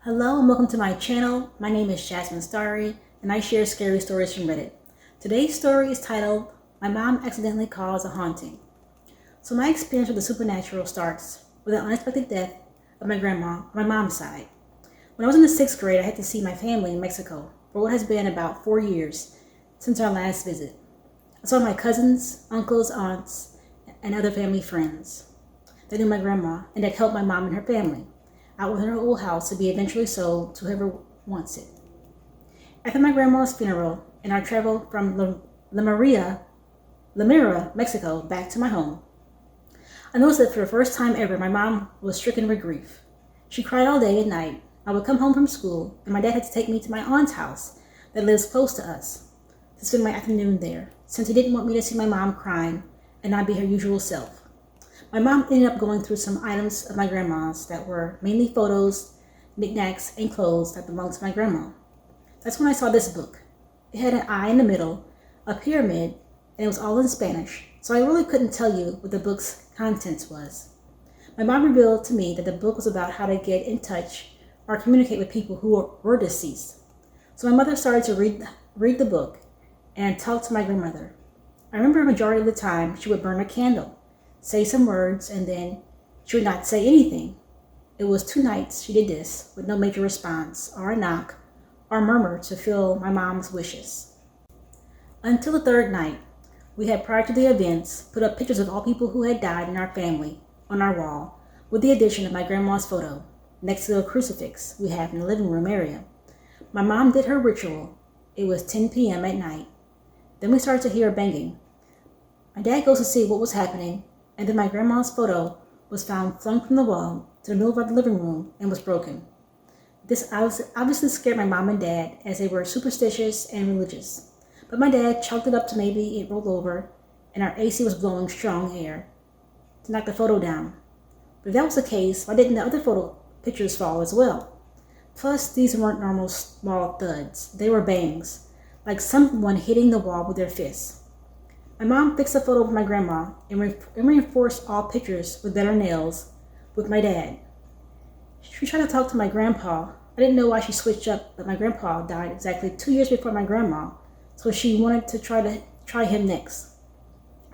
Hello and welcome to my channel. My name is Jasmine Starry and I share scary stories from Reddit. Today's story is titled, My Mom Accidentally Caused a Haunting. So my experience with the supernatural starts with an unexpected death of my grandma on my mom's side. When I was in the 6th grade, I had to see my family in Mexico for what has been about 4 years since our last visit. I saw my cousins, uncles, aunts, and other family friends that knew my grandma and that helped my mom and her family out with her old house to be eventually sold to whoever wants it. After my grandma's funeral and our travel from La Mira, Mexico, back to my home, I noticed that for the first time ever, my mom was stricken with grief. She cried all day and night. I would come home from school, and my dad had to take me to my aunt's house that lives close to us to spend my afternoon there, since he didn't want me to see my mom crying and not be her usual self. My mom ended up going through some items of my grandma's that were mainly photos, knickknacks, and clothes that belonged to my grandma. That's when I saw this book. It had an eye in the middle, a pyramid, and it was all in Spanish, so I really couldn't tell you what the book's contents was. My mom revealed to me that the book was about how to get in touch or communicate with people who were deceased. So my mother started to read the book and talk to my grandmother. I remember a majority of the time she would burn a candle, say some words, and then she would not say anything. It was 2 nights she did this with no major response or a knock or murmur to fill my mom's wishes. Until the 3rd night, we had, prior to the events, put up pictures of all people who had died in our family on our wall, with the addition of my grandma's photo next to a crucifix we have in the living room area. My mom did her ritual. It was 10 p.m. at night. Then we started to hear banging. My dad goes to see what was happening, and then my grandma's photo was found flung from the wall to the middle of the living room and was broken. This obviously scared my mom and dad, as they were superstitious and religious. But my dad chalked it up to maybe it rolled over and our AC was blowing strong air to knock the photo down. But if that was the case, why didn't the other photo pictures fall as well? Plus, these weren't normal small thuds. They were bangs, like someone hitting the wall with their fists. My mom fixed a photo of my grandma and reinforced all pictures with better nails with my dad. She tried to talk to my grandpa. I didn't know why she switched up, but my grandpa died exactly 2 years before my grandma, so she wanted to try him next.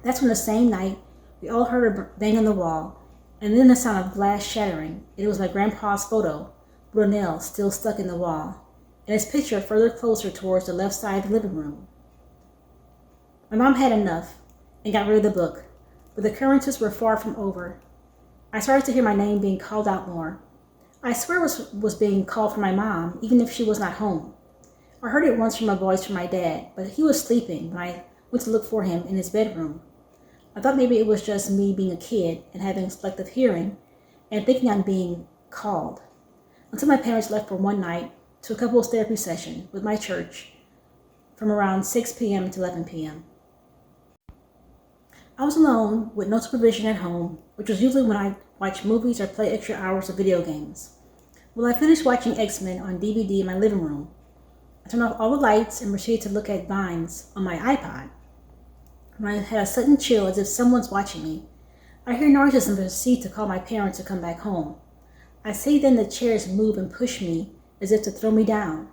That's when the same night we all heard a bang on the wall, and then the sound of glass shattering. It was my grandpa's photo with a nail still stuck in the wall, and his picture further closer towards the left side of the living room. My mom had enough and got rid of the book, but the occurrences were far from over. I started to hear my name being called out more. I swear it was being called for my mom, even if she was not home. I heard it once from a voice from my dad, but he was sleeping when I went to look for him in his bedroom. I thought maybe it was just me being a kid and having selective hearing and thinking I'm being called, until my parents left for one night to a couples therapy session with my church from around 6 p.m. to 11 p.m. I was alone with no supervision at home, which was usually when I watch movies or play extra hours of video games. Well, I finished watching X-Men on DVD in my living room. I turned off all the lights and proceeded to look at Vines on my iPod. When I had a sudden chill as if someone's watching me, I hear noises and proceed to call my parents to come back home. I see then the chairs move and push me as if to throw me down.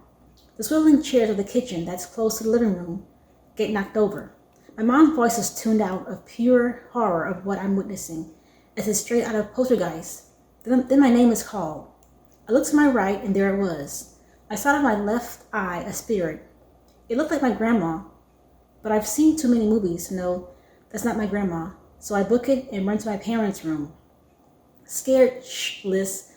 The swiveling chairs of the kitchen that's close to the living room get knocked over. My mom's voice is tuned out of pure horror of what I'm witnessing, as it's straight out of Poltergeist. Then my name is called. I looked to my right, and there it was. I saw out of my left eye a spirit. It looked like my grandma, but I've seen too many movies to know that's not my grandma, so I book it and run to my parents' room. Scared shitless,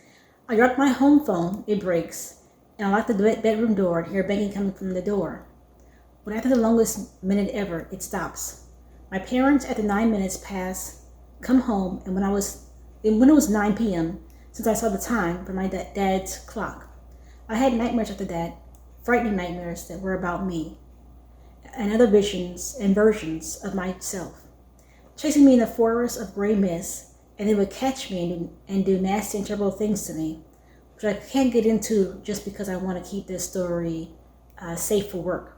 I grab my home phone, it breaks, and I lock the bedroom door and hear banging coming from the door. When after the longest minute ever, it stops. My parents, at the 9 minutes pass, come home, and when it was 9 p.m., since I saw the time from my dad's clock, I had nightmares after that, frightening nightmares that were about me, and other visions and versions of myself, chasing me in the forest of gray mist, and they would catch me and do nasty and terrible things to me, which I can't get into just because I want to keep this story safe for work.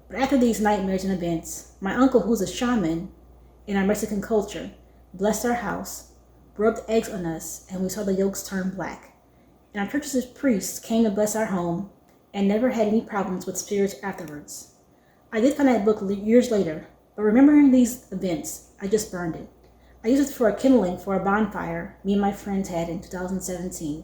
But after these nightmares and events, my uncle, who's a shaman in our Mexican culture, blessed our house, rubbed eggs on us, and we saw the yolks turn black. and our church's priests came to bless our home and never had any problems with spirits afterwards. I did find that book years later, but remembering these events, I just burned it. I used it for a kindling for a bonfire me and my friends had in 2017.